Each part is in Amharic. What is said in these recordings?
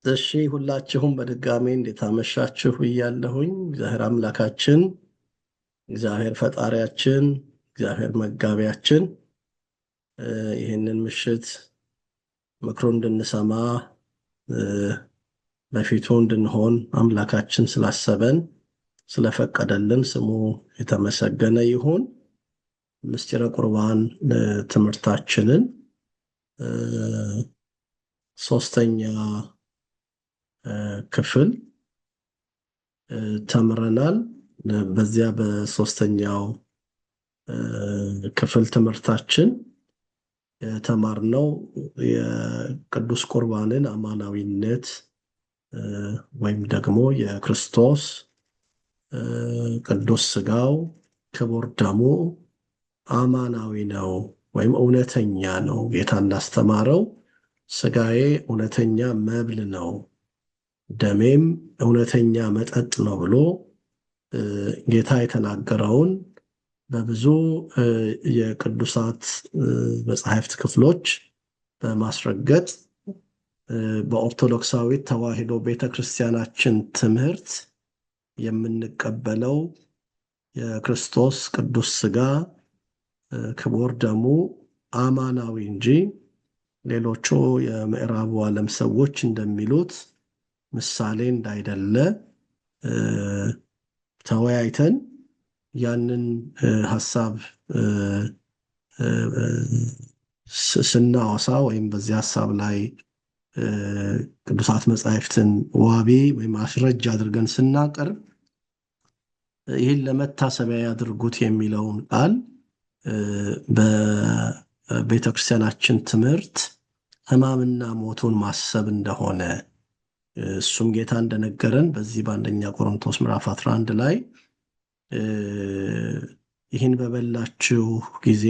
እሺ ሁላችሁም በድጋሚ እንዴት አመሻችሁ ብያለሁኝ። እግዚአብሔር አምላካችን፣ እግዚአብሔር ፈጣሪያችን፣ እግዚአብሔር መጋቢያችን ይህንን ምሽት ምክሩን እንድንሰማ በፊቱ እንድንሆን አምላካችን ስላሰበን ስለፈቀደልን ስሙ የተመሰገነ ይሁን። ምስጢረ ቁርባን ትምህርታችንን ሶስተኛ ክፍል ተምረናል። በዚያ በሶስተኛው ክፍል ትምህርታችን የተማርነው የቅዱስ ቁርባንን አማናዊነት ወይም ደግሞ የክርስቶስ ቅዱስ ሥጋው ክቡር ደሙ አማናዊ ነው ወይም እውነተኛ ነው። ጌታ እንዳስተማረው ሥጋዬ እውነተኛ መብል ነው፣ ደሜም እውነተኛ መጠጥ ነው ብሎ ጌታ የተናገረውን በብዙ የቅዱሳት መጻሕፍት ክፍሎች በማስረገጥ በኦርቶዶክሳዊት ተዋሕዶ ቤተክርስቲያናችን ትምህርት የምንቀበለው የክርስቶስ ቅዱስ ሥጋ ክቡር ደሙ አማናዊ እንጂ ሌሎቹ የምዕራቡ ዓለም ሰዎች እንደሚሉት ምሳሌ እንዳይደለ ተወያይተን ያንን ሐሳብ ስናወሳ ወይም በዚህ ሐሳብ ላይ ቅዱሳት መጻሕፍትን ዋቢ ወይም አስረጃ አድርገን ስናቀርብ ይህን ለመታሰቢያ ያድርጉት የሚለውን ቃል በቤተክርስቲያናችን ትምህርት ሕማምና ሞቱን ማሰብ እንደሆነ እሱም ጌታ እንደነገረን በዚህ በአንደኛ ቆሮንቶስ ምዕራፍ 11 ላይ ይህን በበላችሁ ጊዜ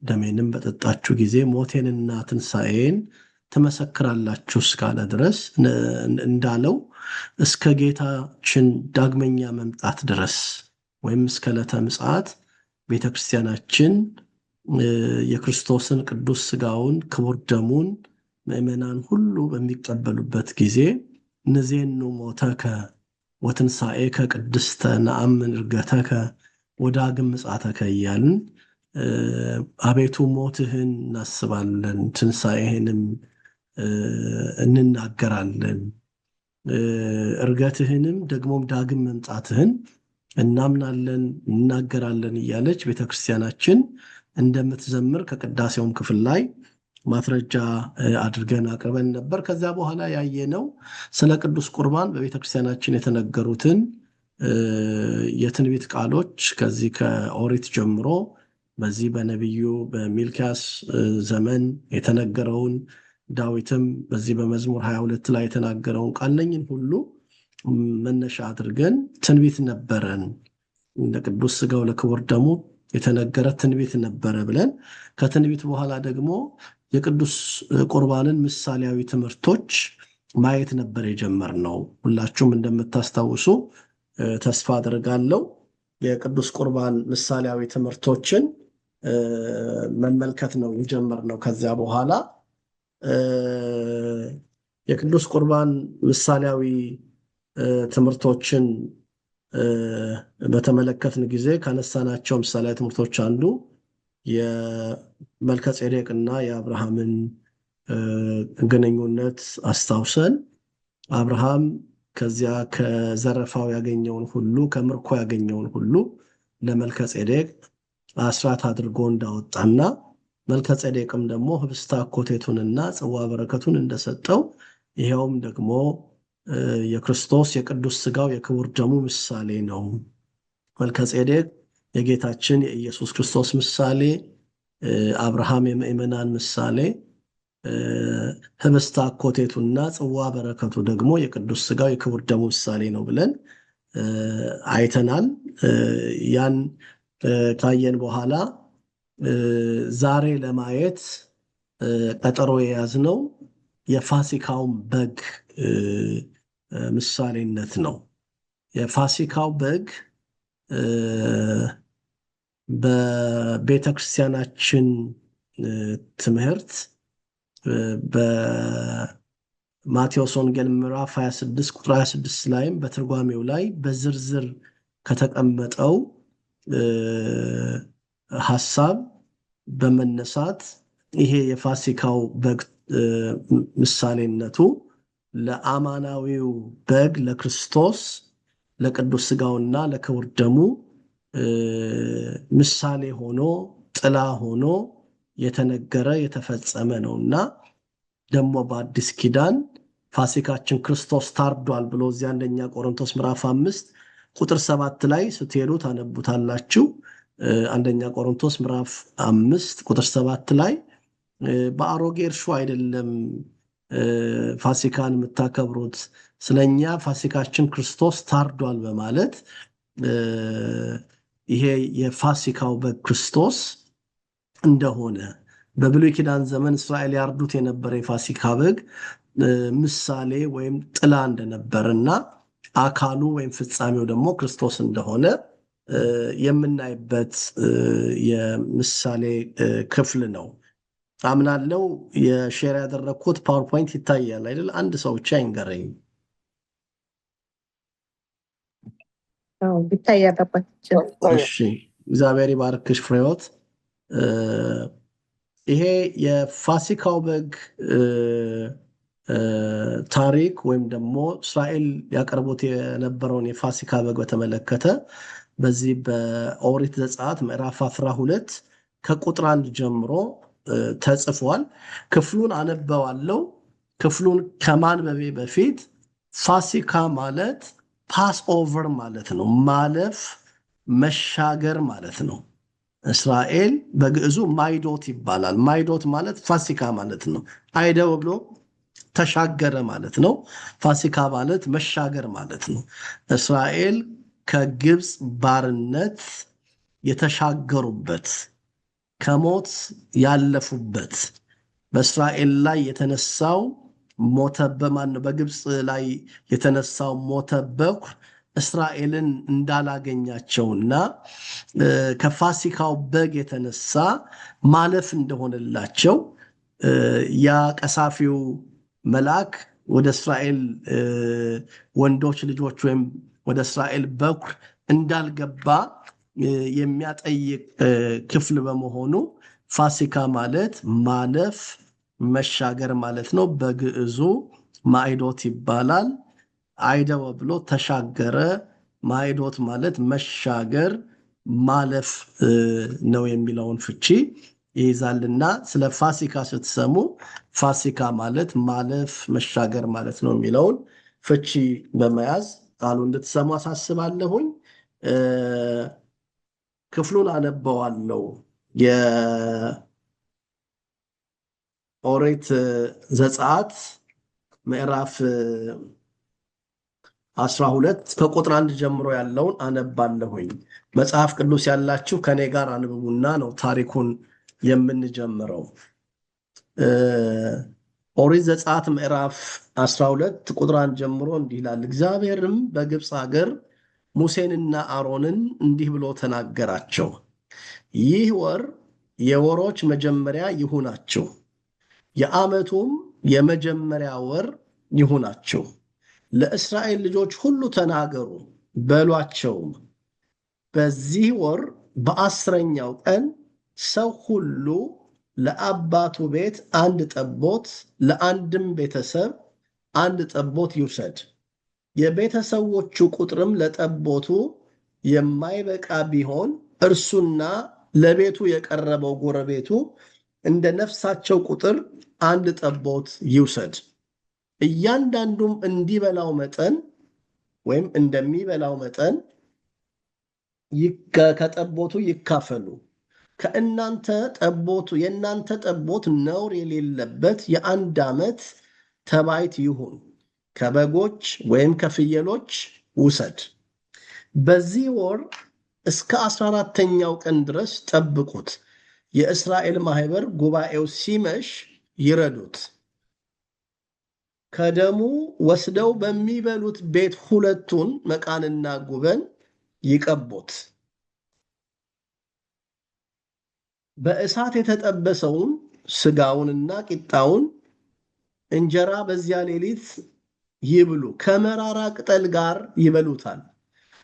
ደሜንም በጠጣችሁ ጊዜ ሞቴንና ትንሣኤን ትመሰክራላችሁ እስካለ ድረስ እንዳለው እስከ ጌታችን ዳግመኛ መምጣት ድረስ ወይም እስከ ዕለተ ምጽአት ቤተክርስቲያናችን የክርስቶስን ቅዱስ ሥጋውን ክቡር ደሙን ምእመናን ሁሉ በሚቀበሉበት ጊዜ ንዜኑ ሞተከ ወትንሣኤከ ቅድስተ ነአምን ዕርገተከ ወዳግም ምጽአተከ እያልን አቤቱ ሞትህን እናስባለን፣ ትንሣኤህንም እንናገራለን፣ ዕርገትህንም ደግሞም ዳግም መምጣትህን እናምናለን እናገራለን እያለች ቤተክርስቲያናችን እንደምትዘምር ከቅዳሴውም ክፍል ላይ ማስረጃ አድርገን አቅርበን ነበር። ከዚያ በኋላ ያየነው ስለ ቅዱስ ቁርባን በቤተክርስቲያናችን የተነገሩትን የትንቢት ቃሎች ከዚህ ከኦሪት ጀምሮ በዚህ በነቢዩ በሚልክያስ ዘመን የተነገረውን ዳዊትም በዚህ በመዝሙር 22 ላይ የተናገረውን ቃል ነኝን ሁሉ መነሻ አድርገን ትንቢት ነበረን፣ እንደ ቅዱስ ሥጋው ለክቡር ደሙ የተነገረ ትንቢት ነበረ ብለን ከትንቢት በኋላ ደግሞ የቅዱስ ቁርባንን ምሳሌያዊ ትምህርቶች ማየት ነበር የጀመርነው። ሁላችሁም እንደምታስታውሱ ተስፋ አድርጋለሁ። የቅዱስ ቁርባን ምሳሌያዊ ትምህርቶችን መመልከት ነው የጀመርነው። ከዚያ በኋላ የቅዱስ ቁርባን ምሳሌያዊ ትምህርቶችን በተመለከትን ጊዜ ካነሳናቸው ምሳሌያዊ ትምህርቶች አንዱ የመልከጼዴቅና የአብርሃምን ግንኙነት አስታውሰን አብርሃም ከዚያ ከዘረፋው ያገኘውን ሁሉ ከምርኮ ያገኘውን ሁሉ ለመልከጼዴቅ አስራት አድርጎ እንዳወጣና መልከጼዴቅም ደግሞ ህብስተ አኮቴቱንና ጽዋ በረከቱን እንደሰጠው ይሄውም ደግሞ የክርስቶስ የቅዱስ ሥጋው የክቡር ደሙ ምሳሌ ነው። መልከጼዴቅ የጌታችን የኢየሱስ ክርስቶስ ምሳሌ፣ አብርሃም የምእመናን ምሳሌ፣ ህብስተ አኮቴቱና ጽዋ በረከቱ ደግሞ የቅዱስ ሥጋው የክቡር ደሙ ምሳሌ ነው ብለን አይተናል። ያን ካየን በኋላ ዛሬ ለማየት ቀጠሮ የያዝነው የፋሲካውን በግ ምሳሌነት ነው። የፋሲካው በግ በቤተክርስቲያናችን ትምህርት ማቴዎስ ወንጌል ምዕራፍ 26 ቁጥር 26 ላይም በትርጓሜው ላይ በዝርዝር ከተቀመጠው ሐሳብ በመነሳት ይሄ የፋሲካው በግ ምሳሌነቱ ለአማናዊው በግ ለክርስቶስ ለቅዱስ ሥጋውና ለክቡር ደሙ ምሳሌ ሆኖ ጥላ ሆኖ የተነገረ የተፈጸመ ነውና ደግሞ በአዲስ ኪዳን ፋሲካችን ክርስቶስ ታርዷል ብሎ እዚህ አንደኛ ቆሮንቶስ ምዕራፍ 5 ቁጥር 7 ላይ ስትሄዱ ታነቡታላችሁ። አንደኛ ቆሮንቶስ ምዕራፍ 5 ቁጥር 7 ላይ በአሮጌ እርሾ አይደለም ፋሲካን የምታከብሩት ስለኛ ፋሲካችን ክርስቶስ ታርዷል በማለት ይሄ የፋሲካው በግ ክርስቶስ እንደሆነ በብሉይ ኪዳን ዘመን እስራኤል ያርዱት የነበረ የፋሲካ በግ ምሳሌ ወይም ጥላ እንደነበርና አካሉ ወይም ፍጻሜው ደግሞ ክርስቶስ እንደሆነ የምናይበት የምሳሌ ክፍል ነው። አምናለው የሼር ያደረኩት ፓወርፖይንት ይታያል አይደል? አንድ ሰው ብቻ ይንገረኝ። እሺ፣ እግዚአብሔር ይባርክሽ ፍሬዎት። ይሄ የፋሲካው በግ ታሪክ ወይም ደግሞ እስራኤል ያቀርቡት የነበረውን የፋሲካ በግ በተመለከተ በዚህ በኦሪት ዘጸአት ምዕራፍ 12 ከቁጥር 1 ጀምሮ ተጽፏል። ክፍሉን አነበዋለሁ። ክፍሉን ከማንበቤ በፊት ፋሲካ ማለት ፓስ ኦቨር ማለት ነው፣ ማለፍ መሻገር ማለት ነው። እስራኤል በግዕዙ ማይዶት ይባላል። ማይዶት ማለት ፋሲካ ማለት ነው። አይደው ብሎ ተሻገረ ማለት ነው። ፋሲካ ማለት መሻገር ማለት ነው። እስራኤል ከግብፅ ባርነት የተሻገሩበት ከሞት ያለፉበት በእስራኤል ላይ የተነሳው በግብፅ ላይ የተነሳው ሞተ በኩር እስራኤልን እንዳላገኛቸውና ከፋሲካው በግ የተነሳ ማለፍ እንደሆነላቸው ያ ቀሳፊው መልአክ ወደ እስራኤል ወንዶች ልጆች ወይም ወደ እስራኤል በኩር እንዳልገባ የሚያጠይቅ ክፍል በመሆኑ ፋሲካ ማለት ማለፍ መሻገር ማለት ነው። በግዕዙ ማይዶት ይባላል። አይደወ ብሎ ተሻገረ። ማይዶት ማለት መሻገር ማለፍ ነው የሚለውን ፍቺ ይይዛልና ስለ ፋሲካ ስትሰሙ ፋሲካ ማለት ማለፍ መሻገር ማለት ነው የሚለውን ፍቺ በመያዝ ቃሉ እንድትሰሙ አሳስባለሁኝ። ክፍሉን አነበዋለሁ። የኦሪት ዘጸአት ምዕራፍ 12 ከቁጥር 1 ጀምሮ ያለውን አነባለሁኝ። መጽሐፍ ቅዱስ ያላችሁ ከኔ ጋር አንብቡና ነው ታሪኩን የምንጀምረው። ኦሪት ዘጸአት ምዕራፍ 12 ቁጥር 1 ጀምሮ እንዲህ ይላል። እግዚአብሔርም በግብፅ ሀገር ሙሴንና አሮንን እንዲህ ብሎ ተናገራቸው። ይህ ወር የወሮች መጀመሪያ ይሁናችሁ፣ የዓመቱም የመጀመሪያ ወር ይሁናችሁ። ለእስራኤል ልጆች ሁሉ ተናገሩ በሏቸውም፣ በዚህ ወር በ10ኛው ቀን ሰው ሁሉ ለአባቱ ቤት አንድ ጠቦት፣ ለአንድም ቤተሰብ አንድ ጠቦት ይውሰድ። የቤተሰቦቹ ቁጥርም ለጠቦቱ የማይበቃ ቢሆን እርሱና ለቤቱ የቀረበው ጎረቤቱ እንደ ነፍሳቸው ቁጥር አንድ ጠቦት ይውሰድ። እያንዳንዱም እንዲበላው መጠን ወይም እንደሚበላው መጠን ከጠቦቱ ይካፈሉ። የእናንተ ጠቦት ነውር የሌለበት የ1 ዓመት ተባይት ይሁን። ከበጎች ወይም ከፍየሎች ውሰድ። በዚህ ወር እስከ 14ኛው ቀን ድረስ ጠብቁት። የእስራኤል ማህበር ጉባኤው ሲመሽ ይረዱት። ከደሙ ወስደው በሚበሉት ቤት 2ቱን መቃንና ጉበን ይቀቡት። በእሳት የተጠበሰውን ስጋውንና ቂጣውን እንጀራ በዚያ ሌሊት ይብሉ፣ ከመራራ ቅጠል ጋር ይበሉታል።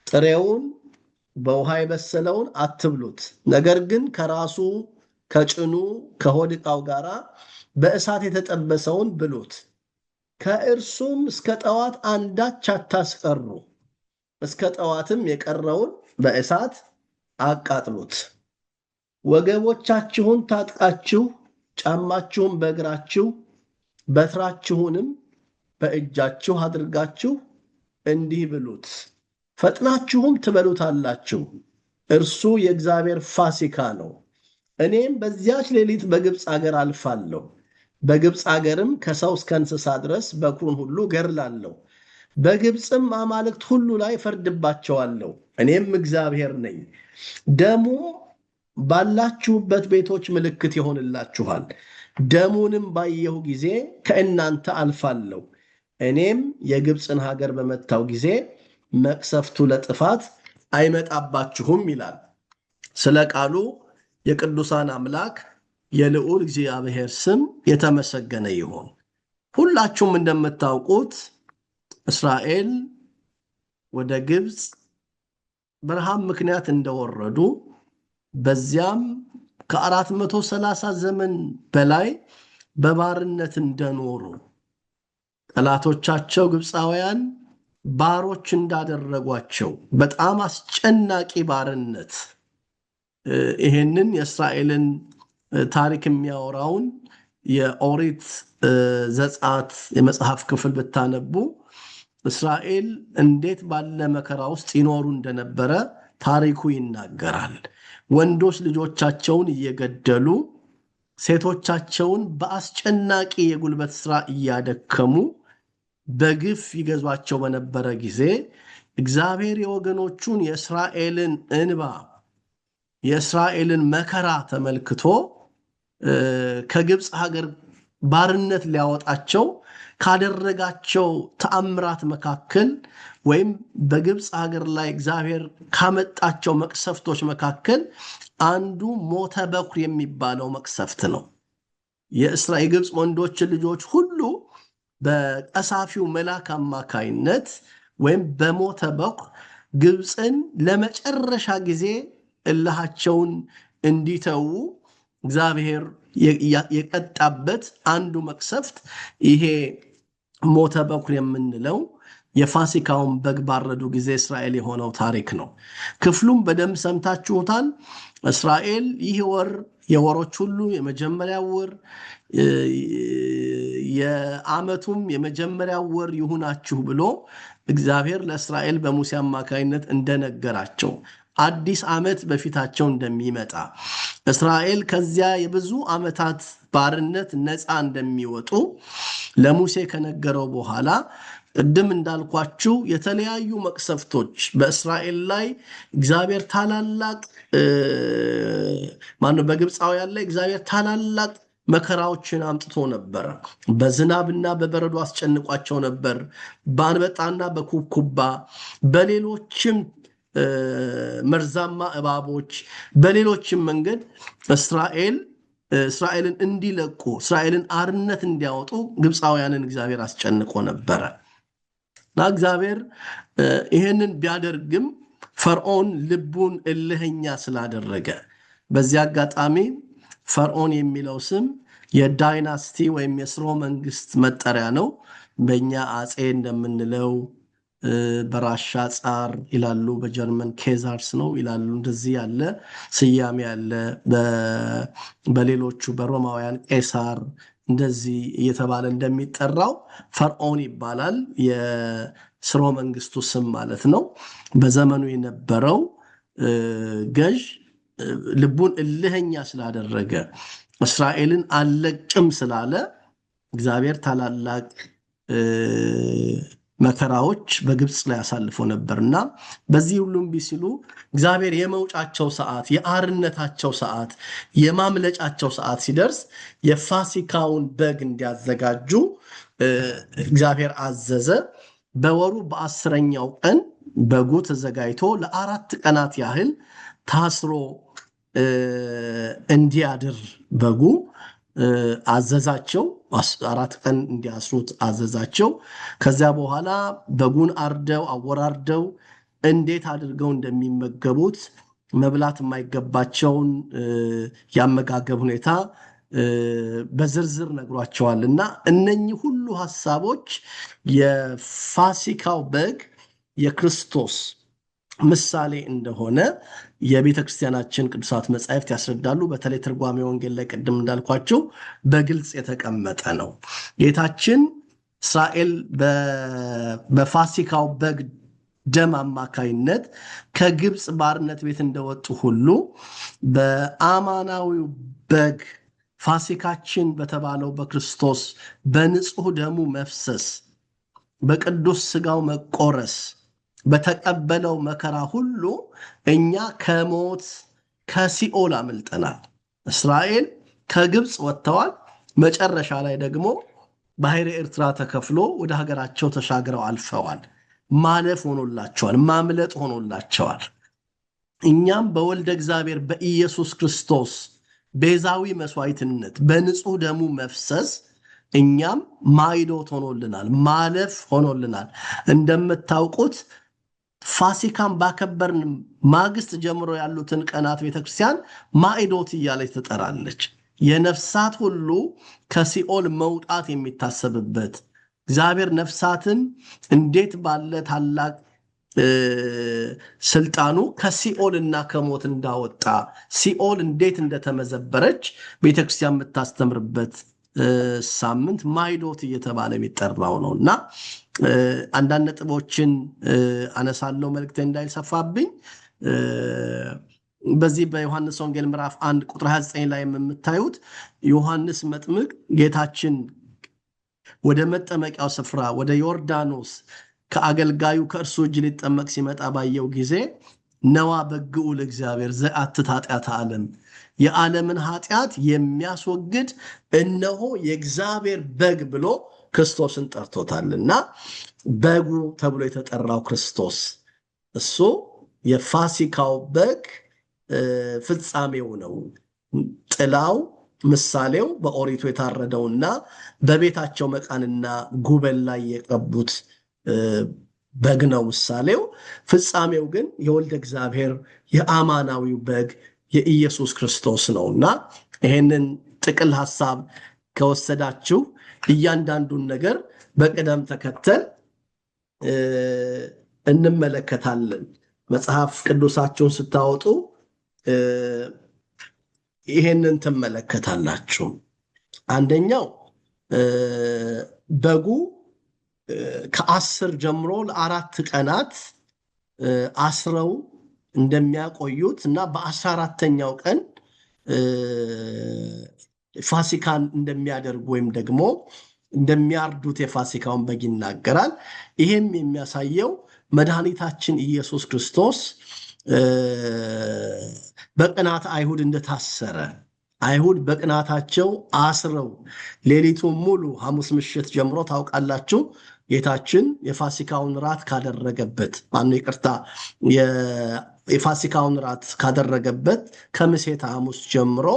ጥሬውን በውሃ የበሰለውን አትብሉት፣ ነገር ግን ከራሱ ከጭኑ ከሆድ ዕቃው ጋር በእሳት የተጠበሰውን ብሉት። ከእርሱም እስከ ጠዋት አንዳች አታስቀሩ፣ እስከ ጠዋትም የቀረውን በእሳት አቃጥሉት። ወገቦቻችሁን ታጥቃችሁ ጫማችሁን በእግራችሁ በትራችሁንም በእጃችሁ አድርጋችሁ እንዲህ ብሉት፣ ፈጥናችሁም ትበሉታላችሁ። እርሱ የእግዚአብሔር ፋሲካ ነው። እኔም በዚያች ሌሊት በግብፅ አገር አልፋለሁ። በግብፅ አገርም ከሰው እስከ እንስሳ ድረስ በኩሩን ሁሉ ገድላለሁ። በግብፅም አማልክት ሁሉ ላይ ፈርድባቸዋለሁ። እኔም እግዚአብሔር ነኝ። ደሙ ባላችሁበት ቤቶች ምልክት ይሆንላችኋል። ደሙንም ባየሁ ጊዜ ከእናንተ አልፋለሁ። እኔም የግብፅን ሀገር በመታው ጊዜ መቅሰፍቱ ለጥፋት አይመጣባችሁም ይላል። ስለ ቃሉ የቅዱሳን አምላክ የልዑል እግዚአብሔር ስም የተመሰገነ ይሁን። ሁላችሁም እንደምታውቁት እስራኤል ወደ ግብፅ በረሃብ ምክንያት እንደወረዱ በዚያም ከ430 ዘመን በላይ በባርነት እንደኖሩ ጠላቶቻቸው ግብፃውያን ባሮች እንዳደረጓቸው በጣም አስጨናቂ ባርነት ይሄንን የእስራኤልን ታሪክ የሚያወራውን የኦሪት ዘጸአት የመጽሐፍ ክፍል ብታነቡ እስራኤል እንዴት ባለ መከራ ውስጥ ይኖሩ እንደነበረ ታሪኩ ይናገራል። ወንዶች ልጆቻቸውን እየገደሉ ሴቶቻቸውን በአስጨናቂ የጉልበት ሥራ እያደከሙ በግፍ ይገዟቸው በነበረ ጊዜ እግዚአብሔር የወገኖቹን የእስራኤልን እንባ የእስራኤልን መከራ ተመልክቶ ከግብፅ ሀገር ባርነት ሊያወጣቸው ካደረጋቸው ተአምራት መካከል ወይም በግብፅ ሀገር ላይ እግዚአብሔር ካመጣቸው መቅሰፍቶች መካከል አንዱ ሞተ በኩር የሚባለው መቅሰፍት ነው። የግብፅ ወንዶች ልጆች ሁሉ በቀሳፊው መልአክ አማካይነት ወይም በሞተ በኩር ግብፅን ለመጨረሻ ጊዜ እልሃቸውን እንዲተዉ እግዚአብሔር የቀጣበት አንዱ መቅሰፍት ይሄ ሞተ በኩር የምንለው የፋሲካውን በግ ባረዱ ጊዜ እስራኤል የሆነው ታሪክ ነው። ክፍሉም በደንብ ሰምታችሁታል። እስራኤል ይህ ወር የወሮች ሁሉ የመጀመሪያው ወር የዓመቱም የመጀመሪያው ወር ይሁናችሁ ብሎ እግዚአብሔር ለእስራኤል በሙሴ አማካይነት እንደነገራቸው አዲስ ዓመት በፊታቸው እንደሚመጣ እስራኤል ከዚያ የብዙ ዓመታት ባርነት ነፃ እንደሚወጡ ለሙሴ ከነገረው በኋላ ቅድም እንዳልኳችሁ የተለያዩ መቅሰፍቶች በእስራኤል ላይ እግዚአብሔር ታላላቅ በግብፃውያን ላይ እግዚአብሔር ታላላቅ መከራዎችን አምጥቶ ነበር። በዝናብና በበረዶ አስጨንቋቸው ነበር። በአንበጣና በኩብኩባ በሌሎችም መርዛማ እባቦች በሌሎችም መንገድ እስራኤልን እንዲለቁ እስራኤልን አርነት እንዲያወጡ ግብፃውያንን እግዚአብሔር አስጨንቆ ነበረ እና እግዚአብሔር ይሄንን ቢያደርግም ፈርዖን ልቡን እልህኛ ስላደረገ በዚህ አጋጣሚ ፈርዖን የሚለው ስም የዳይናስቲ ወይም የስርወ መንግስት መጠሪያ ነው። በእኛ አጼ እንደምንለው በራሻ ጻር ይላሉ፣ በጀርመን ኬዛርስ ነው ይላሉ። እንደዚህ ያለ ስያሜ ያለ በሌሎቹ በሮማውያን ቄሳር እንደዚህ እየተባለ እንደሚጠራው ፈርዖን ይባላል። የስርወ መንግስቱ ስም ማለት ነው። በዘመኑ የነበረው ገዥ ልቡን እልህኛ ስላደረገ እስራኤልን አልለቅም ስላለ እግዚአብሔር ታላላቅ መከራዎች በግብፅ ላይ አሳልፎ ነበርና በዚህ ሁሉም ቢሲሉ እግዚአብሔር የመውጫቸው ሰዓት የአርነታቸው ሰዓት የማምለጫቸው ሰዓት ሲደርስ የፋሲካውን በግ እንዲያዘጋጁ እግዚአብሔር አዘዘ። በወሩ በ10ኛው ቀን በጉ ተዘጋጅቶ ለ4 ቀናት ያህል ታስሮ እንዲያድር በጉ አዘዛቸው። 4 ቀን እንዲያስሩት አዘዛቸው። ከዚያ በኋላ በጉን አርደው አወራርደው እንዴት አድርገው እንደሚመገቡት መብላት የማይገባቸውን ያመጋገብ ሁኔታ በዝርዝር ነግሯቸዋል። እና እነኚህ ሁሉ ሐሳቦች የፋሲካው በግ የክርስቶስ ምሳሌ እንደሆነ የቤተ ክርስቲያናችን ቅዱሳት መጻሕፍት ያስረዳሉ። በተለይ ትርጓሜ ወንጌል ላይ ቅድም እንዳልኳቸው በግልጽ የተቀመጠ ነው። ጌታችን እስራኤል በፋሲካው በግ ደም አማካይነት ከግብፅ ባርነት ቤት እንደወጡ ሁሉ በአማናዊው በግ ፋሲካችን በተባለው በክርስቶስ በንጹሕ ደሙ መፍሰስ በቅዱስ ሥጋው መቆረስ በተቀበለው መከራ ሁሉ እኛ ከሞት ከሲኦል አምልጠናል። እስራኤል ከግብፅ ወጥተዋል። መጨረሻ ላይ ደግሞ ባሕረ ኤርትራ ተከፍሎ ወደ ሀገራቸው ተሻግረው አልፈዋል። ማለፍ ሆኖላቸዋል፣ ማምለጥ ሆኖላቸዋል። እኛም በወልደ እግዚአብሔር በኢየሱስ ክርስቶስ ቤዛዊ መስዋዕትነት በንጹሕ ደሙ መፍሰስ እኛም ማይዶት ሆኖልናል፣ ማለፍ ሆኖልናል። እንደምታውቁት ፋሲካን ባከበርን ማግስት ጀምሮ ያሉትን ቀናት ቤተክርስቲያን ማዕዶት እያለች ትጠራለች። የነፍሳት ሁሉ ከሲኦል መውጣት የሚታሰብበት እግዚአብሔር ነፍሳትን እንዴት ባለ ታላቅ ስልጣኑ ከሲኦልና ከሞት እንዳወጣ ሲኦል እንዴት እንደተመዘበረች ቤተክርስቲያን የምታስተምርበት ሳምንት ማዕዶት እየተባለ የሚጠራው ነው። እና አንዳንድ ነጥቦችን አነሳለሁ መልእክቴ እንዳይሰፋብኝ። በዚህ በዮሐንስ ወንጌል ምዕራፍ 1 ቁጥር 29 ላይ የምታዩት ዮሐንስ መጥምቅ ጌታችን ወደ መጠመቂያው ስፍራ ወደ ዮርዳኖስ ከአገልጋዩ ከእርሱ እጅ ሊጠመቅ ሲመጣ ባየው ጊዜ ነዋ በግዑ ለእግዚአብሔር ዘአትት ኃጢአተ ዓለም፣ የዓለምን ኃጢአት የሚያስወግድ እነሆ የእግዚአብሔር በግ ብሎ ክርስቶስን ጠርቶታልና በጉ ተብሎ የተጠራው ክርስቶስ እሱ የፋሲካው በግ ፍጻሜው ነው። ጥላው ምሳሌው በኦሪቱ የታረደውና በቤታቸው መቃንና ጉበን ላይ የቀቡት በግ ነው ምሳሌው። ፍጻሜው ግን የወልደ እግዚአብሔር የአማናዊው በግ የኢየሱስ ክርስቶስ ነውና ይሄንን ጥቅል ሐሳብ ከወሰዳችሁ እያንዳንዱን ነገር በቅደም ተከተል እንመለከታለን። መጽሐፍ ቅዱሳችሁን ስታወጡ ይሄንን ትመለከታላችሁ። አንደኛው በጉ ከ10 ጀምሮ ለ4 ቀናት አስረው እንደሚያቆዩት እና በ14ተኛው ቀን ፋሲካን እንደሚያደርጉ ወይም ደግሞ እንደሚያርዱት የፋሲካውን በግ ይናገራል። ይሄም የሚያሳየው መድኃኒታችን ኢየሱስ ክርስቶስ በቅናት አይሁድ እንደታሰረ፣ አይሁድ በቅናታቸው አስረው ሌሊቱን ሙሉ ሐሙስ ምሽት ጀምሮ ታውቃላችሁ ጌታችን የፋሲካውን ራት ካደረገበት የፋሲካውን ራት ካደረገበት ከምሴተ ሐሙስ ጀምሮ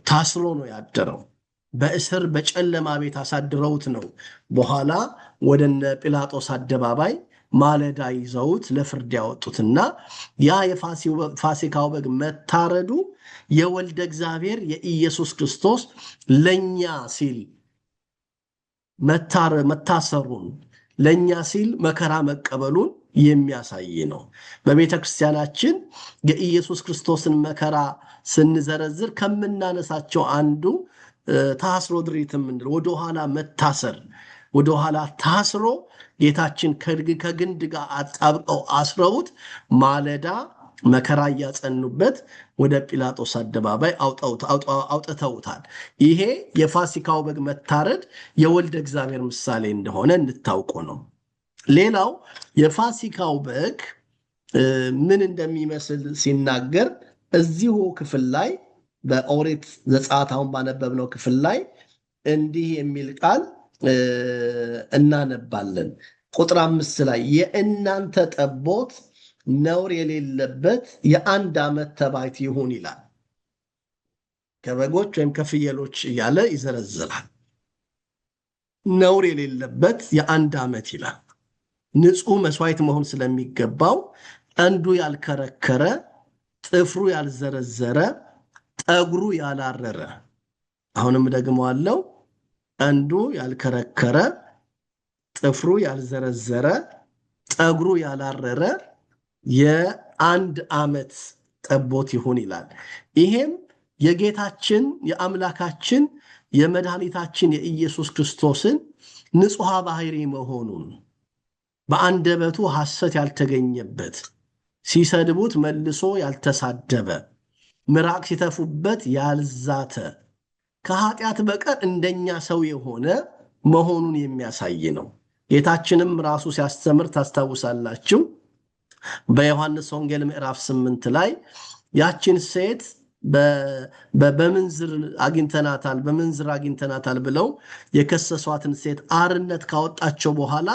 ታስሮ ነው ያደረው። በእስር በጨለማ ቤት አሳድረውት ነው በኋላ ወደነ ጲላጦስ አደባባይ ማለዳ ይዘውት ለፍርድ ያወጡትና ያ የፋሲካው በግ መታረዱ የወልደ እግዚአብሔር የኢየሱስ ክርስቶስ ለኛ ሲል መታሰሩን ለኛ ሲል መከራ መቀበሉን የሚያሳይ ነው። በቤተ ክርስቲያናችን የኢየሱስ ክርስቶስን መከራ ስንዘረዝር ከምናነሳቸው አንዱ ታስሮ ድሪትም ወደኋላ መታሰር፣ ወደኋላ ታስሮ ጌታችን ከግንድ ጋር አጣብቀው አስረውት ማለዳ መከራ እያጸኑበት ወደ ጲላጦስ አደባባይ አውጥተውታል። ይሄ የፋሲካው በግ መታረድ የወልደ እግዚአብሔር ምሳሌ እንደሆነ እንድታውቁ ነው። ሌላው የፋሲካው በግ ምን እንደሚመስል ሲናገር እዚሁ ክፍል ላይ በኦሪት ዘጸአት አሁን ባነበብነው ክፍል ላይ እንዲህ የሚል ቃል እናነባለን። ቁጥር 5 ላይ የእናንተ ጠቦት ነውር የሌለበት የ1 ዓመት ተባት ይሁን ይላል። ከበጎች ወይም ከፍየሎች እያለ ይዘረዝራል። ነውር የሌለበት የ1 ዓመት ይላል። ንጹሕ መስዋዕት መሆን ስለሚገባው ቀንዱ ያልከረከረ፣ ጥፍሩ ያልዘረዘረ፣ ጠጉሩ ያላረረ። አሁንም ደግሞ አለው ቀንዱ ያልከረከረ፣ ጥፍሩ ያልዘረዘረ፣ ጠጉሩ ያላረረ የ1 ዓመት ጠቦት ይሁን ይላል። ይሄም የጌታችን የአምላካችን የመድኃኒታችን የኢየሱስ ክርስቶስን ንጹሐ ባህሪ መሆኑን በአንደበቱ ሐሰት ያልተገኘበት፣ ሲሰድቡት መልሶ ያልተሳደበ፣ ምራቅ ሲተፉበት ያልዛተ፣ ከኃጢአት በቀር እንደኛ ሰው የሆነ መሆኑን የሚያሳይ ነው። ጌታችንም ራሱ ሲያስተምር ታስታውሳላችሁ። በዮሐንስ ወንጌል ምዕራፍ 8 ላይ ያችን ሴት በምንዝር አግኝተናታል ብለው የከሰሷትን ሴት አርነት ካወጣቸው በኋላ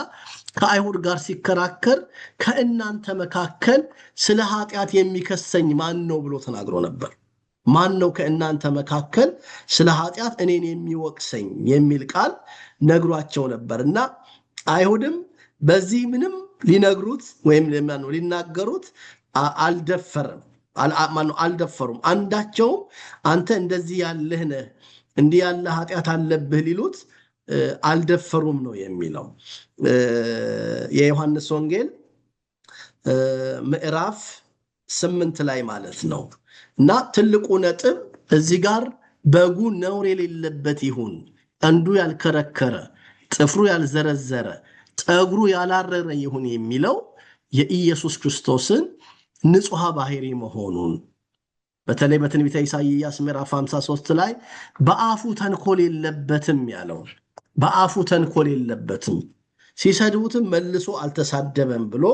ከአይሁድ ጋር ሲከራከር ከእናንተ መካከል ስለ ኃጢአት የሚከሰኝ ማን ነው ብሎ ተናግሮ ነበር። ማን ነው ከእናንተ መካከል ስለ ኃጢአት እኔን የሚወቅሰኝ የሚል ቃል ነግሯቸው ነበር። እና አይሁድም በዚህ ምንም ሊነግሩት ወይም ሊናገሩት አልደፈሩም። አንዳቸውም አንተ እንደዚህ ያለህ ነህ፣ እንዲህ ያለ ኃጢአት አለብህ ሊሉት አልደፈሩም ነው የሚለው የዮሐንስ ወንጌል ምዕራፍ 8 ላይ ማለት ነው። እና ትልቁ ነጥብ እዚህ ጋር በጉ ነውር የሌለበት ይሁን፣ ቀንዱ ያልከረከረ፣ ጥፍሩ ያልዘረዘረ፣ ጠጉሩ ያላረረ ይሁን የሚለው የኢየሱስ ክርስቶስን ንጹሐ ባህሪ መሆኑን በተለይ በትንቢተ ኢሳይያስ ምዕራፍ 53 ላይ በአፉ ተንኮል የለበትም ያለው፣ በአፉ ተንኮል የለበትም፣ ሲሰድቡትም መልሶ አልተሳደበም ብሎ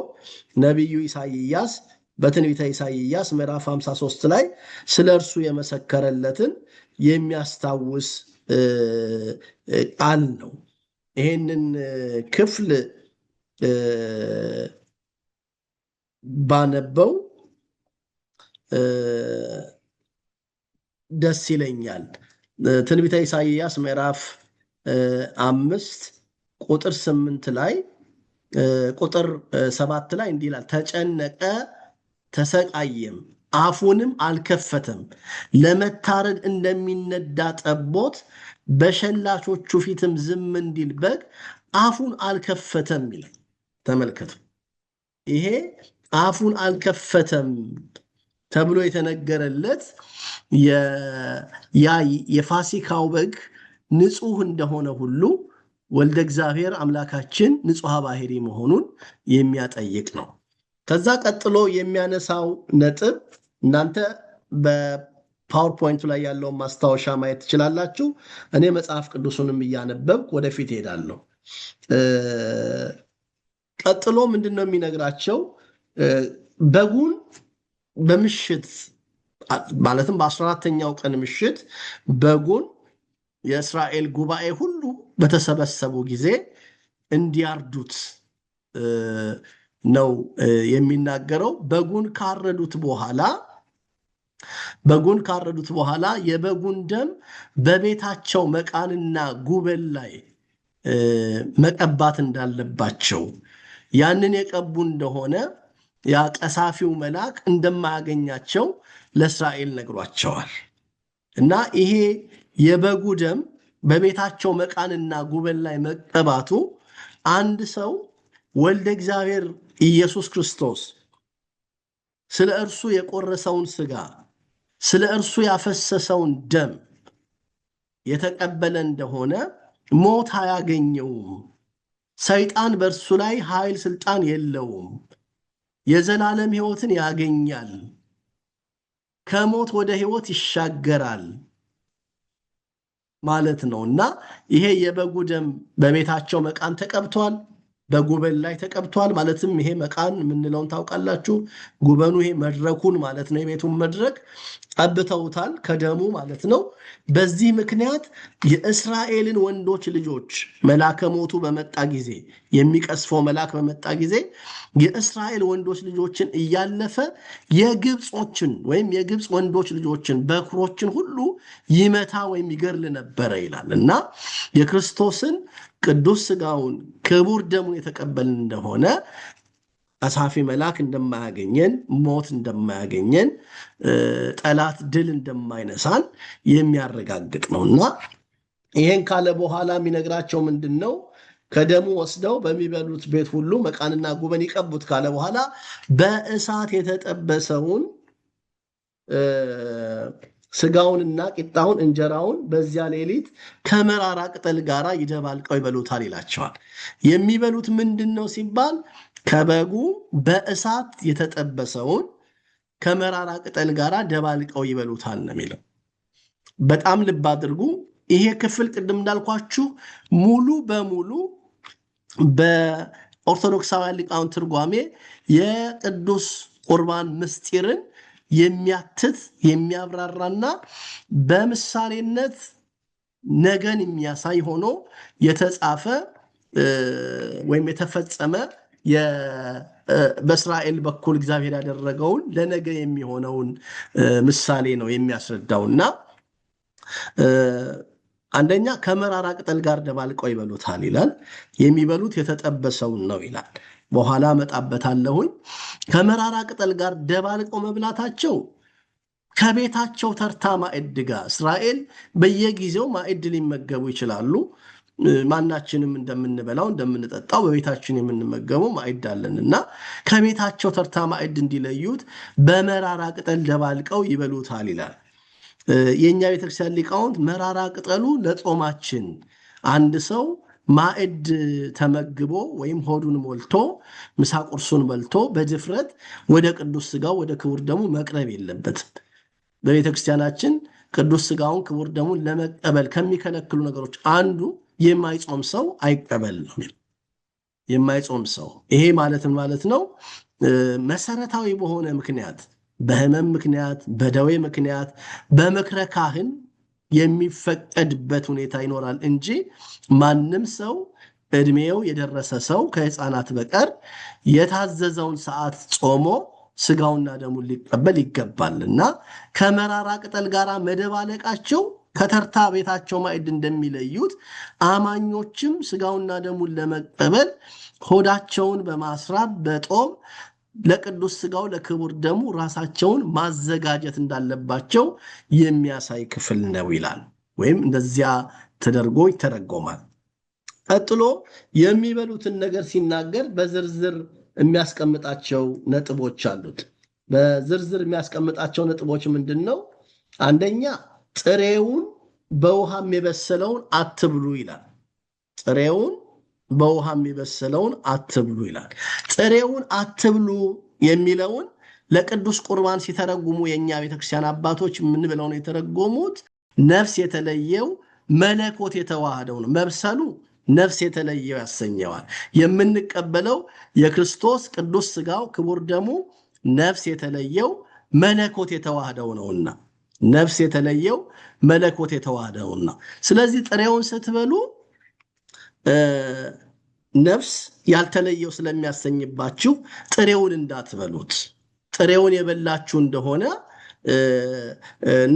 ነቢዩ ኢሳይያስ በትንቢተ ኢሳይያስ ምዕራፍ 53 ላይ ስለ እርሱ የመሰከረለትን የሚያስታውስ ቃል ነው። ይሄንን ክፍል ባነበው ደስ ይለኛል። ትንቢተ ኢሳይያስ ምዕራፍ 5 ቁጥር 8 ላይ ቁጥር 7 ላይ እንዲህ ይላል፣ ተጨነቀ ተሰቃየም፣ አፉንም አልከፈተም፣ ለመታረድ እንደሚነዳ ጠቦት፣ በሸላቾቹ ፊትም ዝም እንዲል በግ አፉን አልከፈተም ይላል። ተመልከቱ፣ ይሄ አፉን አልከፈተም ተብሎ የተነገረለት የፋሲካው በግ ንጹሕ እንደሆነ ሁሉ ወልደ እግዚአብሔር አምላካችን ንጹሐ ባህሪ መሆኑን የሚያጠይቅ ነው። ከዛ ቀጥሎ የሚያነሳው ነጥብ እናንተ በፓወርፖይንቱ ላይ ያለውን ማስታወሻ ማየት ትችላላችሁ። እኔ መጽሐፍ ቅዱሱንም እያነበብኩ ወደፊት ሄዳለሁ። ቀጥሎ ምንድን ነው የሚነግራቸው? በጉን በምሽት ማለትም በ14ኛው ቀን ምሽት በጉን የእስራኤል ጉባኤ ሁሉ በተሰበሰቡ ጊዜ እንዲያርዱት ነው የሚናገረው። በጉን ካረዱት በኋላ የበጉን ደም በቤታቸው መቃንና ጉበል ላይ መቀባት እንዳለባቸው፣ ያንን የቀቡ እንደሆነ ያ ቀሳፊው መልአክ እንደማያገኛቸው ለእስራኤል ነግሯቸዋል። እና ይሄ የበጉ ደም በቤታቸው መቃንና ጉበል ላይ መቀባቱ አንድ ሰው ወልደ እግዚአብሔር ኢየሱስ ክርስቶስ ስለ እርሱ የቆረሰውን ሥጋ፣ ስለ እርሱ ያፈሰሰውን ደም የተቀበለ እንደሆነ ሞት አያገኘውም፣ ሰይጣን በእርሱ ላይ ኃይል ስልጣን የለውም፣ የዘላለም ሕይወትን ያገኛል፣ ከሞት ወደ ሕይወት ይሻገራል ማለት ነው። እና ይሄ የበጉ ደም በቤታቸው መቃን ተቀብቷል፣ በጉበን ላይ ተቀብቷል። ማለትም ይሄ መቃን የምንለውን ታውቃላችሁ። ጉበኑ ይሄ መድረኩን ማለት ነው፣ የቤቱን መድረክ ጠብተውታል ከደሙ ማለት ነው። በዚህ ምክንያት የእስራኤልን ወንዶች ልጆች መልአከ ሞቱ በመጣ ጊዜ የሚቀስፈው መልአክ በመጣ ጊዜ የእስራኤል ወንዶች ልጆችን እያለፈ የግብጾችን ወይም የግብፅ ወንዶች ልጆችን በኩሮችን ሁሉ ይመታ ወይም ይገድል ነበረ ይላል እና የክርስቶስን ቅዱስ ሥጋውን ክቡር ደሙን የተቀበልን እንደሆነ አሳፊ መልአክ እንደማያገኘን፣ ሞት እንደማያገኘን፣ ጠላት ድል እንደማይነሳን የሚያረጋግጥ ነውና ይሄን ካለ በኋላ የሚነግራቸው ምንድን ነው? ከደሙ ወስደው በሚበሉት ቤት ሁሉ መቃንና ጉበን ይቀቡት ካለ በኋላ በእሳት የተጠበሰውን ስጋውንና ቂጣውን እንጀራውን በዚያ ሌሊት ከመራራ ቅጠል ጋር ይደባልቀው ይበሉታል ይላቸዋል። የሚበሉት ምንድን ነው ሲባል ከበጉ በእሳት የተጠበሰውን ከመራራ ቅጠል ጋር ደባልቀው ይበሉታል ነው የሚለው። በጣም ልብ አድርጉ። ይሄ ክፍል ቅድም እንዳልኳችሁ ሙሉ በሙሉ በኦርቶዶክሳውያን ሊቃውንት ትርጓሜ የቅዱስ ቁርባን ምስጢርን የሚያትት የሚያብራራና በምሳሌነት ነገን የሚያሳይ ሆኖ የተጻፈ ወይም የተፈጸመ በእስራኤል በኩል እግዚአብሔር ያደረገውን ለነገ የሚሆነውን ምሳሌ ነው የሚያስረዳውና አንደኛ ከመራራ ቅጠል ጋር ደባልቀው ይበሉታል ይላል። የሚበሉት የተጠበሰውን ነው ይላል። በኋላ መጣበታለሁኝ። ከመራራ ቅጠል ጋር ደባልቀው መብላታቸው ከቤታቸው ተርታ ማዕድ ጋር እስራኤል በየጊዜው ማዕድ ሊመገቡ ይችላሉ። ማናችንም እንደምንበላው እንደምንጠጣው በቤታችን የምንመገበው ማዕድ አለን እና ከቤታቸው ተርታ ማዕድ እንዲለዩት በመራራ ቅጠል ደባልቀው ይበሉታል ይላል። የእኛ ቤተክርስቲያን ሊቃውንት መራራ ቅጠሉ ለጾማችን አንድ ሰው ማዕድ ተመግቦ ወይም ሆዱን ሞልቶ ምሳ ቁርሱን በልቶ በድፍረት ወደ ቅዱስ ሥጋው ወደ ክቡር ደሙ መቅረብ የለበትም። በቤተክርስቲያናችን ቅዱስ ሥጋውን ክቡር ደሙን ለመቀበል ከሚከለክሉ ነገሮች አንዱ የማይጾም ሰው አይቀበል ነው። የማይጾም ሰው ይሄ ማለት ነው መሰረታዊ በሆነ ምክንያት በህመም ምክንያት በደዌ ምክንያት በምክረ ካህን የሚፈቀድበት ሁኔታ ይኖራል እንጂ ማንም ሰው እድሜው የደረሰ ሰው ከህፃናት በቀር የታዘዘውን ሰዓት ጾሞ ስጋውና ደሙን ሊቀበል ይገባልና ከመራራ ቅጠል ጋር መደባለቃቸው ከተርታ ቤታቸው ማዕድ እንደሚለዩት አማኞችም ስጋውና ደሙን ለመቀበል ሆዳቸውን በማስራብ በጦም ለቅዱስ ሥጋው ለክቡር ደሙ ራሳቸውን ማዘጋጀት እንዳለባቸው የሚያሳይ ክፍል ነው ይላል። ወይም እንደዚያ ተደርጎ ይተረጎማል። ቀጥሎ የሚበሉትን ነገር ሲናገር በዝርዝር የሚያስቀምጣቸው ነጥቦች አሉት። በዝርዝር የሚያስቀምጣቸው ነጥቦች ምንድን ነው? አንደኛ ጥሬውን በውሃም የበሰለውን አትብሉ ይላል። ጥሬውን በውሃም የበሰለውን አትብሉ ይላል። ጥሬውን አትብሉ የሚለውን ለቅዱስ ቁርባን ሲተረጉሙ የኛ ቤተክርስቲያን አባቶች ምን ብለው ነው የተረጎሙት? ነፍስ የተለየው መለኮት የተዋሃደው ነው። መብሰሉ ነፍስ የተለየው ያሰኘዋል። የምንቀበለው የክርስቶስ ቅዱስ ሥጋው ክቡር ደሙ ነፍስ የተለየው መለኮት የተዋሃደው ነውና ነፍስ የተለየው መለኮት የተዋሃደውና ስለዚህ ጥሬውን ስትበሉ ነፍስ ያልተለየው ስለሚያሰኝባችሁ ጥሬውን እንዳትበሉት። ጥሬውን የበላችሁ እንደሆነ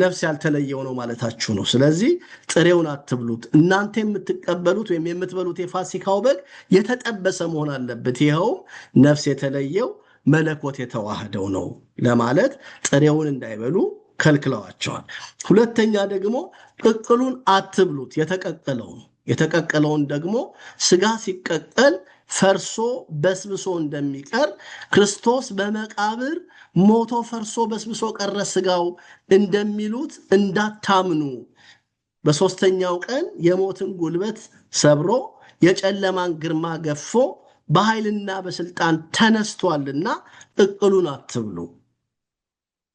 ነፍስ ያልተለየው ነው ማለታችሁ ነው። ስለዚህ ጥሬውን አትብሉት። እናንተ የምትቀበሉት ወይም የምትበሉት የፋሲካው በግ የተጠበሰ መሆን አለበት። ይኸውም ነፍስ የተለየው መለኮት የተዋሃደው ነው ለማለት ጥሬውን እንዳይበሉ ከልክለዋቸዋል። ሁለተኛ ደግሞ ቅቅሉን አትብሉት፣ የተቀቀለውን ደግሞ ስጋ ሲቀቀል ፈርሶ በስብሶ እንደሚቀር ክርስቶስ በመቃብር ሞቶ ፈርሶ በስብሶ ቀረ ስጋው እንደሚሉት እንዳታምኑ፣ በሶስተኛው ቀን የሞትን ጉልበት ሰብሮ የጨለማን ግርማ ገፎ በኃይልና በስልጣን ተነስቷልና ቅቅሉን አትብሉ።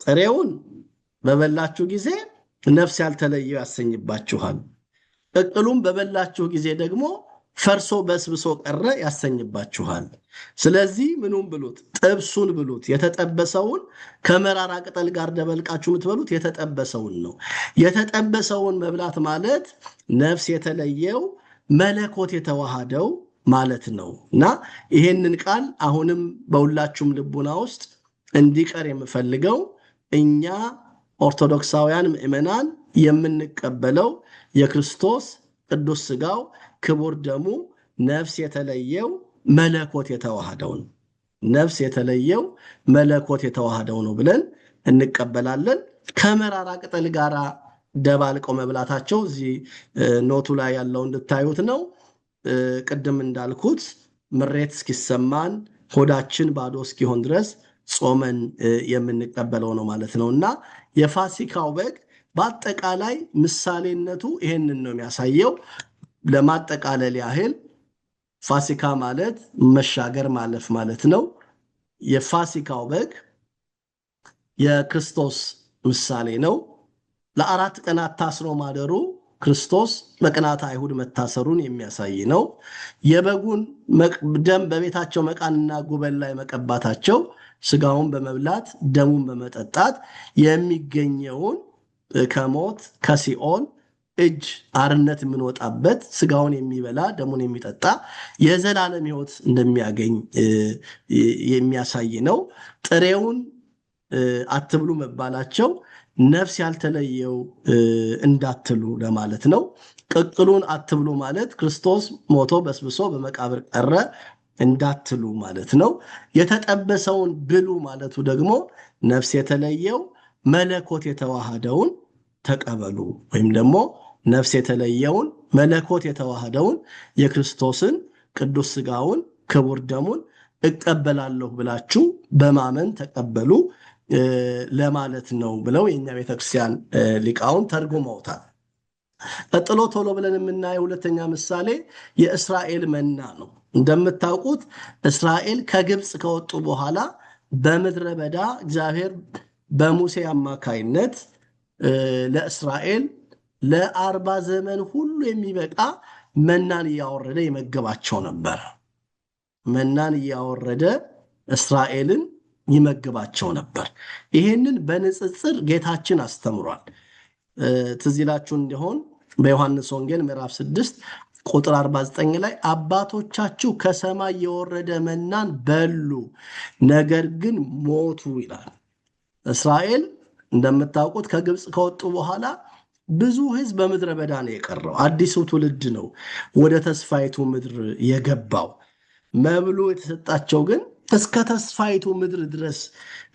ጥሬውን በበላችሁ ጊዜ ነፍስ ያልተለየው ያሰኝባችኋል። ቅቅሉን በበላችሁ ጊዜ ደግሞ ፈርሶ በስብሶ ቀረ ያሰኝባችኋል። ስለዚህ ምኑን ብሉት? ጥብሱን ብሉት። የተጠበሰውን ከመራራ ቅጠል ጋር ደበልቃችሁ የምትበሉት የተጠበሰውን ነው። የተጠበሰውን መብላት ማለት ነፍስ የተለየው መለኮት የተዋሃደው ማለት ነው እና ይሄንን ቃል አሁንም በሁላችሁም ልቡና ውስጥ እንዲቀር የምፈልገው እኛ ኦርቶዶክሳውያን ምእመናን የምንቀበለው የክርስቶስ ቅዱስ ሥጋው ክቡር ደሙ ነፍስ የተለየው መለኮት የተዋሃደው ነው። ነፍስ የተለየው መለኮት የተዋሃደው ነው ብለን እንቀበላለን። ከመራራ ቅጠል ጋር ደባልቀው መብላታቸው እዚህ ኖቱ ላይ ያለው እንድታዩት ነው። ቅድም እንዳልኩት ምሬት እስኪሰማን ሆዳችን ባዶ እስኪሆን ድረስ ጾመን የምንቀበለው ነው ማለት ነው እና የፋሲካው በግ በአጠቃላይ ምሳሌነቱ ይሄንን ነው የሚያሳየው። ለማጠቃለል ያህል ፋሲካ ማለት መሻገር ማለፍ ማለት ነው። የፋሲካው በግ የክርስቶስ ምሳሌ ነው። ለ4 ቀናት ታስሮ ማደሩ ክርስቶስ በቅናተ አይሁድ መታሰሩን የሚያሳይ ነው። የበጉን ደም በቤታቸው መቃንና ጉበን ላይ መቀባታቸው ስጋውን በመብላት ደሙን በመጠጣት የሚገኘውን ከሞት ከሲኦል እጅ አርነት የምንወጣበት ስጋውን የሚበላ ደሙን የሚጠጣ የዘላለም ሕይወት እንደሚያገኝ የሚያሳይ ነው። ጥሬውን አትብሉ መባላቸው ነፍስ ያልተለየው እንዳትሉ ለማለት ነው። ቅቅሉን አትብሉ ማለት ክርስቶስ ሞቶ በስብሶ በመቃብር ቀረ እንዳትሉ ማለት ነው። የተጠበሰውን ብሉ ማለቱ ደግሞ ነፍስ የተለየው መለኮት የተዋሃደውን ተቀበሉ ወይም ደግሞ ነፍስ የተለየውን መለኮት የተዋሃደውን የክርስቶስን ቅዱስ ሥጋውን ክቡር ደሙን እቀበላለሁ ብላችሁ በማመን ተቀበሉ ለማለት ነው ብለው የኛ ቤተክርስቲያን ሊቃውን ተርጉመውታል። ቀጥሎ ቶሎ ብለን የምናየው ሁለተኛ ምሳሌ የእስራኤል መና ነው። እንደምታውቁት እስራኤል ከግብፅ ከወጡ በኋላ በምድረ በዳ እግዚአብሔር በሙሴ አማካይነት ለእስራኤል ለ40 ዘመን ሁሉ የሚበቃ መናን እያወረደ ይመገባቸው ነበር። መናን እያወረደ እስራኤልን ይመግባቸው ነበር። ይሄንን በንጽጽር ጌታችን አስተምሯል። ትዝ ይላችሁ እንደሆን በዮሐንስ ወንጌል ምዕራፍ 6 ቁጥር 49 ላይ አባቶቻችሁ ከሰማይ የወረደ መናን በሉ ነገር ግን ሞቱ ይላል። እስራኤል እንደምታውቁት ከግብፅ ከወጡ በኋላ ብዙ ሕዝብ በምድረ በዳ ነው የቀረው። አዲሱ ትውልድ ነው ወደ ተስፋይቱ ምድር የገባው። መብሉ የተሰጣቸው ግን እስከ ተስፋይቱ ምድር ድረስ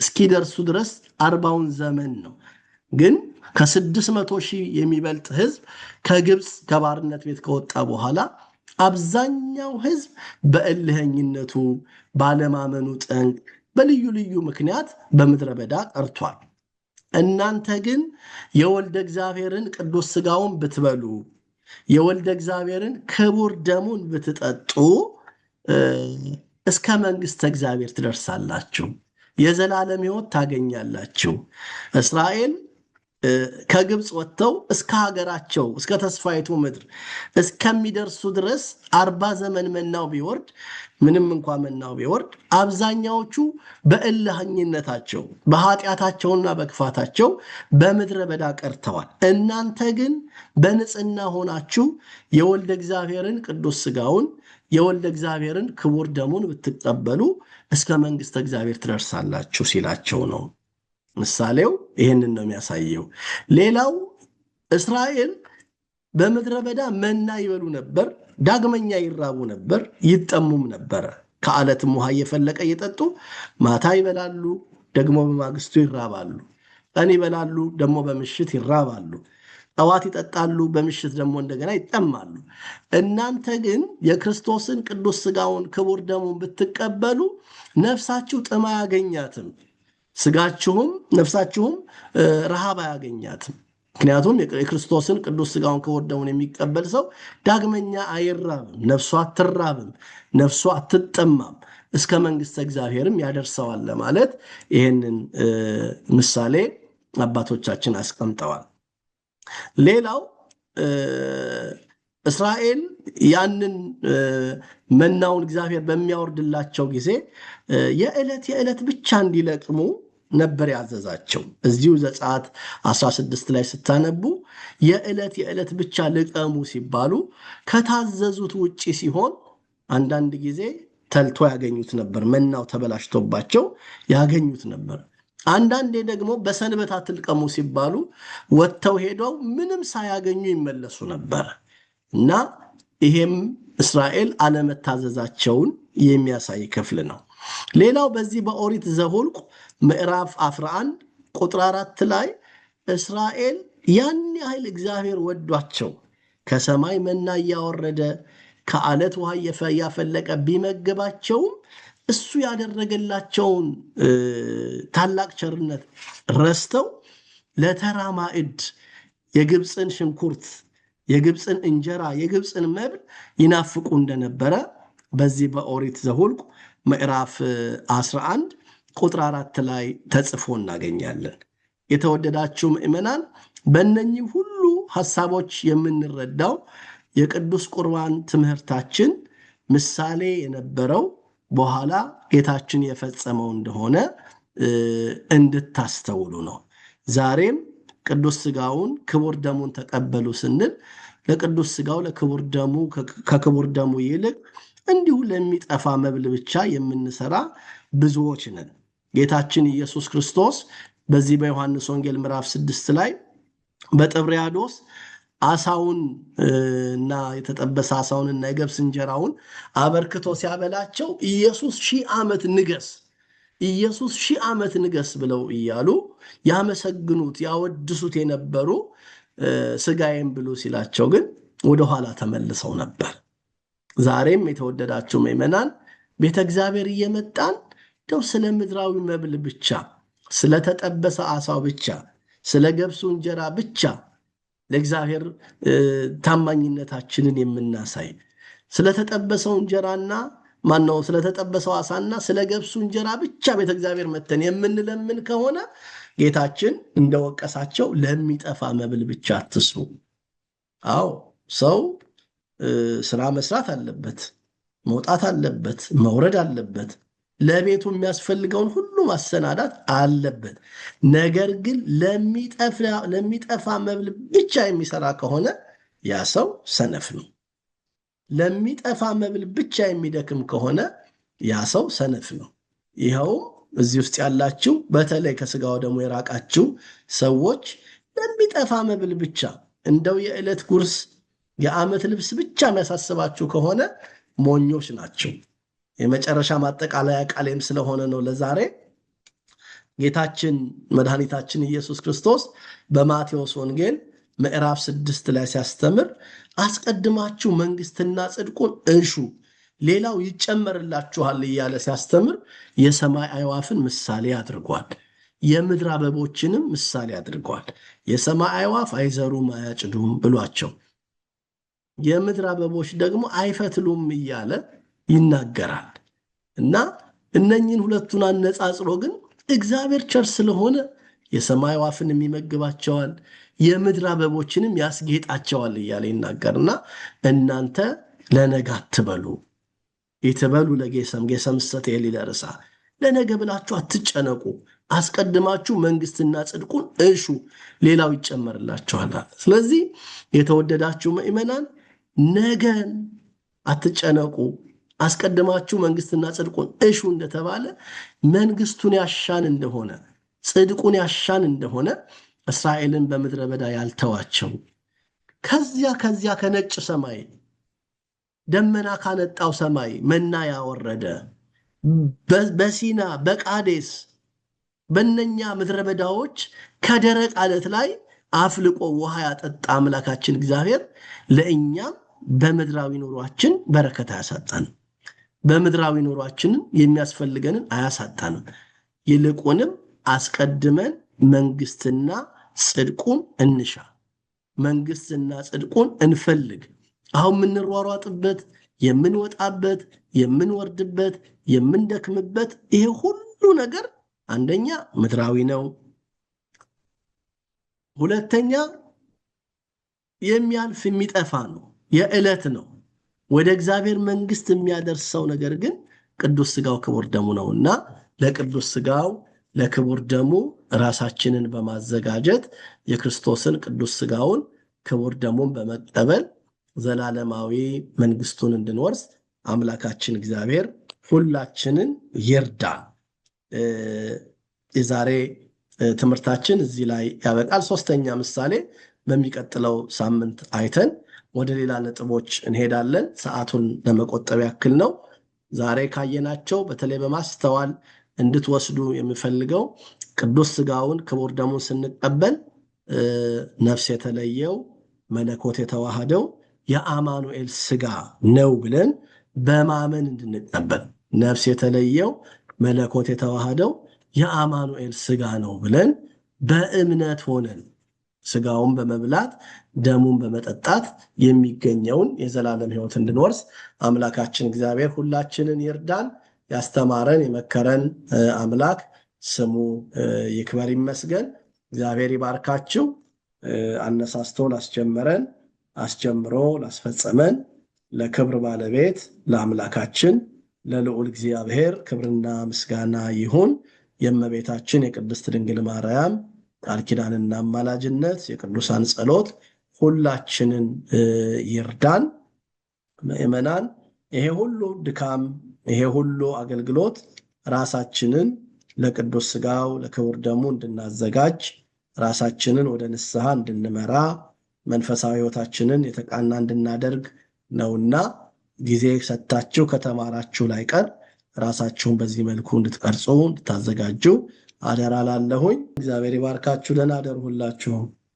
እስኪደርሱ ድረስ 40ውን ዘመን ነው። ግን ከ600,000 የሚበልጥ ሕዝብ ከግብፅ ከባርነት ቤት ከወጣ በኋላ አብዛኛው ሕዝብ በእልህኝነቱ ባለማመኑ ጠንቅ በልዩ ልዩ ምክንያት በምድረ በዳ ቀርቷል። እናንተ ግን የወልደ እግዚአብሔርን ቅዱስ ሥጋውን ብትበሉ የወልደ እግዚአብሔርን ክቡር ደሙን ብትጠጡ እስከ መንግሥተ እግዚአብሔር ትደርሳላችሁ፣ የዘላለም ሕይወት ታገኛላችሁ። እስራኤል ከግብፅ ወጥተው እስከ ሀገራቸው እስከ ተስፋይቱ ምድር እስከሚደርሱ ድረስ 40 ዘመን መናው ቢወርድ ምንም እንኳ መናው ቢወርድ አብዛኛዎቹ በእልህኝነታቸው በኃጢአታቸውና በክፋታቸው በምድረ በዳ ቀርተዋል። እናንተ ግን በንጽሕና ሆናችሁ የወልደ እግዚአብሔርን ቅዱስ ሥጋውን የወልደ እግዚአብሔርን ክቡር ደሙን ብትቀበሉ እስከ መንግሥተ እግዚአብሔር ትደርሳላችሁ ሲላቸው ነው። ምሳሌው ይህንን ነው የሚያሳየው። ሌላው እስራኤል በምድረ በዳ መና ይበሉ ነበር፣ ዳግመኛ ይራቡ ነበር፣ ይጠሙም ነበረ። ከዓለትም ውሃ እየፈለቀ እየጠጡ ማታ ይበላሉ፣ ደግሞ በማግስቱ ይራባሉ። ቀን ይበላሉ፣ ደግሞ በምሽት ይራባሉ። ጠዋት ይጠጣሉ፣ በምሽት ደግሞ እንደገና ይጠማሉ። እናንተ ግን የክርስቶስን ቅዱስ ሥጋውን ክቡር ደሙን ብትቀበሉ ነፍሳችሁ ጥም አያገኛትም፣ ስጋችሁም ነፍሳችሁም ረሃብ አያገኛትም። ምክንያቱም የክርስቶስን ቅዱስ ሥጋውን ክቡር ደሙን የሚቀበል ሰው ዳግመኛ አይራብም፣ ነፍሱ አትራብም፣ ነፍሱ አትጠማም፣ እስከ መንግሥተ እግዚአብሔርም ያደርሰዋል ለማለት ይህንን ምሳሌ አባቶቻችን አስቀምጠዋል። ሌላው እስራኤል ያንን መናውን እግዚአብሔር በሚያወርድላቸው ጊዜ የዕለት ብቻ እንዲለቅሙ ነበር ያዘዛቸው። እዚሁ ዘጸአት 16 ላይ ስታነቡ የዕለት ብቻ ልቀሙ ሲባሉ ከታዘዙት ውጪ ሲሆን አንዳንድ ጊዜ ተልቶ ያገኙት ነበር፣ መናው ተበላሽቶባቸው ያገኙት ነበር። አንዳንዴ ደግሞ በሰንበት አትልቀሙ ሲባሉ ወጥተው ሄደው ምንም ሳያገኙ ይመለሱ ነበር እና ይሄም እስራኤል አለመታዘዛቸውን የሚያሳይ ክፍል ነው። ሌላው በዚህ በኦሪት ዘኍልቍ ምዕራፍ 11 ቁጥር 4 ላይ እስራኤል ያን ያህል እግዚአብሔር ወዷቸው ከሰማይ መና እያወረደ ከዓለት ውሃ እያፈለቀ ቢመግባቸውም እሱ ያደረገላቸውን ታላቅ ቸርነት ረስተው ለተራ ማዕድ የግብፅን ሽንኩርት፣ የግብፅን እንጀራ፣ የግብፅን መብል ይናፍቁ እንደነበረ በዚህ በኦሪት ዘኍልቍ ምዕራፍ 11 ቁጥር 4 ላይ ተጽፎ እናገኛለን። የተወደዳችሁ ምዕመናን፣ በእነኚህ ሁሉ ሐሳቦች የምንረዳው የቅዱስ ቁርባን ትምህርታችን ምሳሌ የነበረው በኋላ ጌታችን የፈጸመው እንደሆነ እንድታስተውሉ ነው። ዛሬም ቅዱስ ሥጋውን ክቡር ደሙን ተቀበሉ ስንል ለቅዱስ ሥጋው ለክቡር ደሙ ከክቡር ደሙ ይልቅ እንዲሁ ለሚጠፋ መብል ብቻ የምንሰራ ብዙዎች ነን። ጌታችን ኢየሱስ ክርስቶስ በዚህ በዮሐንስ ወንጌል ምዕራፍ 6 ላይ በጥብርያዶስ አሳውን እና የተጠበሰ አሳውንና የገብስ እንጀራውን አበርክቶ ሲያበላቸው ኢየሱስ 1000 ዓመት ንገስ፣ ኢየሱስ 1000 ዓመት ንገስ ብለው እያሉ ያመሰግኑት ያወድሱት የነበሩ ሥጋዬን ብሉ ሲላቸው ግን ወደኋላ ተመልሰው ነበር። ዛሬም የተወደዳችሁ ምዕመናን ቤተ እግዚአብሔር እየመጣን እንደው ስለ ምድራዊ መብል ብቻ፣ ስለተጠበሰ አሳው ብቻ፣ ስለ ገብሱ እንጀራ ብቻ ለእግዚአብሔር ታማኝነታችንን የምናሳይ፣ ስለተጠበሰው እንጀራና ስለተጠበሰው አሳና ስለ ገብሱ እንጀራ ብቻ ቤተ እግዚአብሔር መተን የምንለምን ከሆነ ጌታችን እንደወቀሳቸው ለሚጠፋ መብል ብቻ አትስሩ። አዎ ሰው ስራ መስራት አለበት፣ መውጣት አለበት፣ መውረድ አለበት፣ ለቤቱ የሚያስፈልገውን ሁሉ ማሰናዳት አለበት። ነገር ግን ለሚጠፋ መብል ብቻ የሚሰራ ከሆነ ያ ሰው ሰነፍ ነው። ለሚጠፋ መብል ብቻ የሚደክም ከሆነ ያ ሰው ሰነፍ ነው። ይኸውም እዚህ ውስጥ ያላችሁ በተለይ ከሥጋው ደግሞ የራቃችሁ ሰዎች ለሚጠፋ መብል ብቻ እንደው የዕለት ጉርስ የዓመት ልብስ ብቻ የሚያሳስባችሁ ከሆነ ሞኞች ናቸው። የመጨረሻ ማጠቃለያ ቃሌም ስለሆነ ነው ለዛሬ ጌታችን መድኃኒታችን ኢየሱስ ክርስቶስ በማቴዎስ ወንጌል ምዕራፍ 6 ላይ ሲያስተምር አስቀድማችሁ መንግስትና ጽድቁን እሹ ሌላው ይጨመርላችኋል እያለ ሲያስተምር የሰማይ አዕዋፍን ምሳሌ አድርጓል። የምድር አበቦችንም ምሳሌ አድርጓል። የሰማይ አዕዋፍ አይዘሩም አያጭዱም ብሏቸው የምድር አበቦች ደግሞ አይፈትሉም እያለ ይናገራል። እና እነኚህን ሁለቱን አነጻጽሮ ግን እግዚአብሔር ቸር ስለሆነ የሰማይ አዕዋፍን የሚመግባቸዋል፣ የምድር አበቦችንም ያስጌጣቸዋል እያለ ይናገርና እናንተ ለነገ አትበሉ ይትበሉ ለጌሰም ጌሰምሰት የሊለርሳ ለነገ ብላችሁ አትጨነቁ፣ አስቀድማችሁ መንግስትና ጽድቁን እሹ ሌላው ይጨመርላችኋል። ስለዚህ የተወደዳችሁ ምእመናን ነገን አትጨነቁ፣ አስቀድማችሁ መንግስትና ጽድቁን እሹ እንደተባለ መንግስቱን ያሻን እንደሆነ ጽድቁን ያሻን እንደሆነ እስራኤልን በምድረ በዳ ያልተዋቸው ከዚያ ከነጭ ሰማይ ደመና ካነጣው ሰማይ መና ያወረደ በሲና በቃዴስ በእነኛ ምድረ በዳዎች ከደረቅ አለት ላይ አፍልቆ ውሃ ያጠጣ አምላካችን እግዚአብሔር ለእኛም በምድራዊ ኑሯችን በረከት አያሳጣንም። በምድራዊ ኑሯችንም የሚያስፈልገንን አያሳጣንም። ይልቁንም አስቀድመን መንግስትና ጽድቁን እንሻ፣ መንግስትና ጽድቁን እንፈልግ። አሁን የምንሯሯጥበት የምንወጣበት የምንወርድበት የምንደክምበት ይሄ ሁሉ ነገር አንደኛ ምድራዊ ነው፣ ሁለተኛ የሚያልፍ የሚጠፋ ነው፣ የዕለት ነው። ወደ እግዚአብሔር መንግስት የሚያደርሰው ነገር ግን ቅዱስ ሥጋው ክቡር ደሙ ነውና ለቅዱስ ሥጋው ለክቡር ደሙ ራሳችንን በማዘጋጀት የክርስቶስን ቅዱስ ሥጋውን ክቡር ደሙን በመቀበል ዘላለማዊ መንግስቱን እንድንወርስ አምላካችን እግዚአብሔር ሁላችንን ይርዳን። የዛሬ ትምህርታችን እዚህ ላይ ያበቃል። ሶስተኛ ምሳሌ በሚቀጥለው ሳምንት አይተን ወደ ሌላ ነጥቦች እንሄዳለን። ሰዓቱን ለመቆጠብ ያክል ነው። ዛሬ ካየናቸው በተለይ በማስተዋል እንድትወስዱ የምፈልገው ቅዱስ ሥጋውን ክቡር ደሙን ስንቀበል ነፍስ የተለየው መለኮት የተዋሃደው የአማኑኤል ሥጋ ነው ብለን በማመን እንድንቀበል፣ ነፍስ የተለየው መለኮት የተዋሃደው የአማኑኤል ሥጋ ነው ብለን በእምነት ሆነን ሥጋውን በመብላት ደሙን በመጠጣት የሚገኘውን የዘላለም ሕይወት እንድንወርስ አምላካችን እግዚአብሔር ሁላችንን ይርዳን። ያስተማረን የመከረን አምላክ ስሙ ይክበር ይመስገን። እግዚአብሔር ይባርካችሁ። አነሳስቶ ላስጀመረን አስጀምሮ ላስፈጸመን ለክብር ባለቤት ለአምላካችን ለልዑል እግዚአብሔር ክብርና ምስጋና ይሁን። የእመቤታችን የቅድስት ድንግል ማርያም ቃል ኪዳንና አማላጅነት የቅዱሳን ጸሎት ሁላችንን ይርዳን። ምእመናን ይሄ ሁሉ ድካም ይሄ ሁሉ አገልግሎት ራሳችንን ለቅዱስ ሥጋው ለክቡር ደሙ እንድናዘጋጅ ራሳችንን ወደ ንስሐ እንድንመራ መንፈሳዊ ሕይወታችንን የተቃና እንድናደርግ ነውና ጊዜ ሰጥታችሁ ከተማራችሁ ላይ ቀር ራሳችሁን በዚህ መልኩ እንድትቀርጹ እንድታዘጋጁ አደራ ላለሁኝ። እግዚአብሔር ይባርካችሁ። ደህና አደሩ ሁላችሁ።